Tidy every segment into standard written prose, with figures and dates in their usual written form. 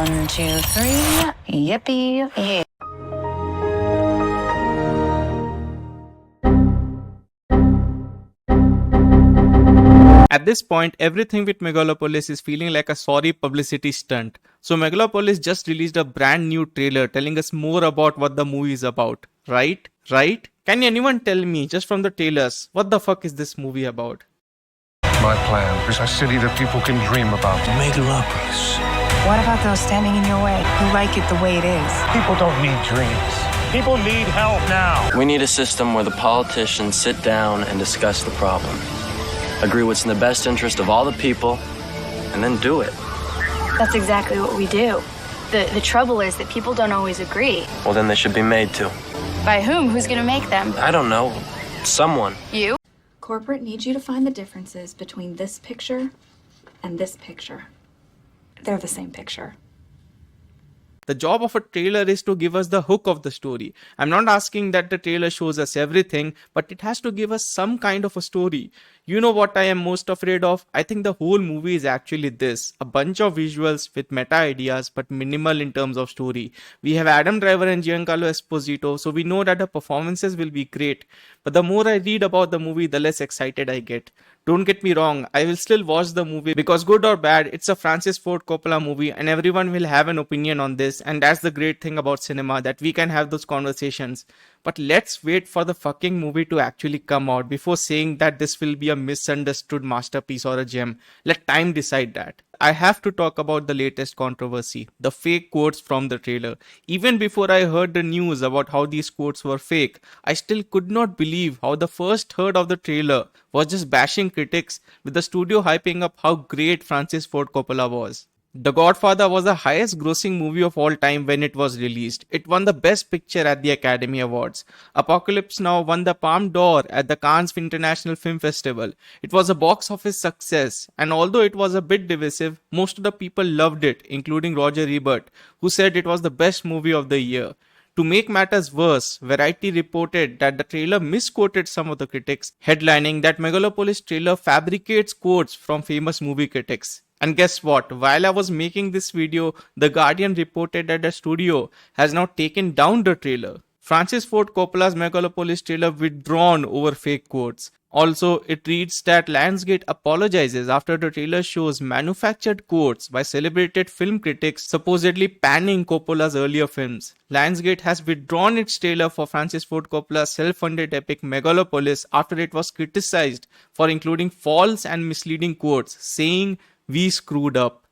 1, 2, 3. Yippee. Yeah. At this point, everything with Megalopolis is feeling like a sorry publicity stunt. So Megalopolis just released a brand new trailer telling us more about what the movie is about. Right? Right? Can anyone tell me, just from the trailers, what the fuck is this movie about? My plan is a city that people can dream about. Megalopolis. What about those standing in your way who like it the way it is? People don't need dreams. People need help now. We need a system where the politicians sit down and discuss the problem, agree what's in the best interest of all the people, and then do it. That's exactly what we do. The trouble is that people don't always agree. Well, then they should be made to. By whom? Who's gonna make them? I don't know. Someone. You? Corporate needs you to find the differences between this picture and this picture. They're the same picture. The job of a trailer is to give us the hook of the story. I'm not asking that the trailer shows us everything, but it has to give us some kind of a story. You know what I am most afraid of? I think the whole movie is actually this. A bunch of visuals with meta ideas but minimal in terms of story. We have Adam Driver and Giancarlo Esposito, so we know that the performances will be great. But the more I read about the movie, the less excited I get. Don't get me wrong, I will still watch the movie because good or bad, it's a Francis Ford Coppola movie and everyone will have an opinion on this, and that's the great thing about cinema, that we can have those conversations. But let's wait for the fucking movie to actually come out before saying that this will be a misunderstood masterpiece or a gem. Let time decide that. I have to talk about the latest controversy, the fake quotes from the trailer. Even before I heard the news about how these quotes were fake, I still could not believe how the first third of the trailer was just bashing critics, with the studio hyping up how great Francis Ford Coppola was. The Godfather was the highest grossing movie of all time when it was released. It won the Best Picture at the Academy Awards. Apocalypse Now won the Palme d'Or at the Cannes International Film Festival. It was a box office success, and although it was a bit divisive, most of the people loved it, including Roger Ebert, who said it was the best movie of the year. To make matters worse, Variety reported that the trailer misquoted some of the critics, headlining that Megalopolis trailer fabricates quotes from famous movie critics. And guess what? While I was making this video, The Guardian reported that the studio has now taken down the trailer. Francis Ford Coppola's Megalopolis trailer withdrawn over fake quotes. Also, it reads that Lionsgate apologizes after the trailer shows manufactured quotes by celebrated film critics supposedly panning Coppola's earlier films. Lionsgate has withdrawn its trailer for Francis Ford Coppola's self-funded epic Megalopolis after it was criticized for including false and misleading quotes, saying, "We screwed up."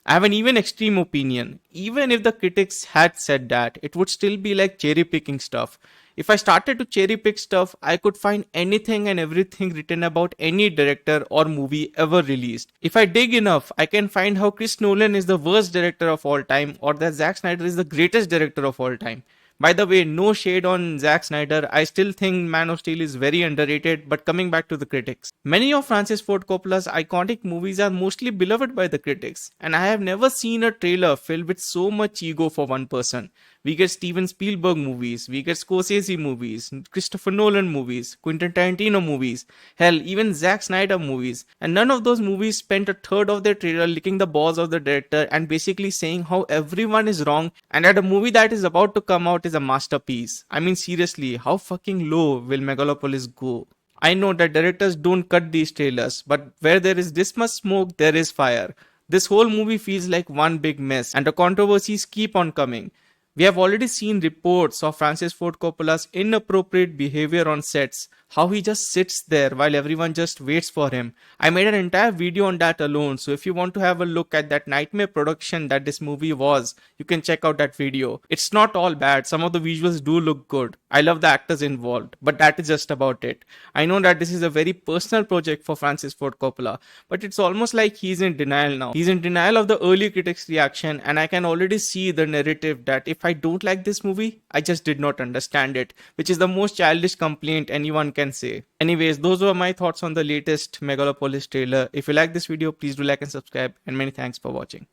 I have an even extreme opinion. Even if the critics had said that, it would still be like cherry picking stuff. If I started to cherry pick stuff, I could find anything and everything written about any director or movie ever released. If I dig enough, I can find how Chris Nolan is the worst director of all time, or that Zack Snyder is the greatest director of all time. By the way, no shade on Zack Snyder, I still think Man of Steel is very underrated, but coming back to the critics. Many of Francis Ford Coppola's iconic movies are mostly beloved by the critics, and I have never seen a trailer filled with so much ego for one person. We get Steven Spielberg movies, we get Scorsese movies, Christopher Nolan movies, Quentin Tarantino movies, hell, even Zack Snyder movies. And none of those movies spent a third of their trailer licking the balls of the director and basically saying how everyone is wrong and that a movie that is about to come out is a masterpiece. I mean, seriously, how fucking low will Megalopolis go? I know that directors don't cut these trailers, but where there is this much smoke, there is fire. This whole movie feels like one big mess, and the controversies keep on coming. We have already seen reports of Francis Ford Coppola's inappropriate behavior on sets, how he just sits there while everyone just waits for him. I made an entire video on that alone, so if you want to have a look at that nightmare production that this movie was, you can check out that video. It's not all bad, some of the visuals do look good. I love the actors involved, but that is just about it. I know that this is a very personal project for Francis Ford Coppola, but it's almost like he's in denial now. He's in denial of the early critics' reaction, and I can already see the narrative that if I don't like this movie, I just did not understand it, which is the most childish complaint anyone can say. Anyways, those were my thoughts on the latest Megalopolis trailer. If you like this video, please do like and subscribe, and many thanks for watching.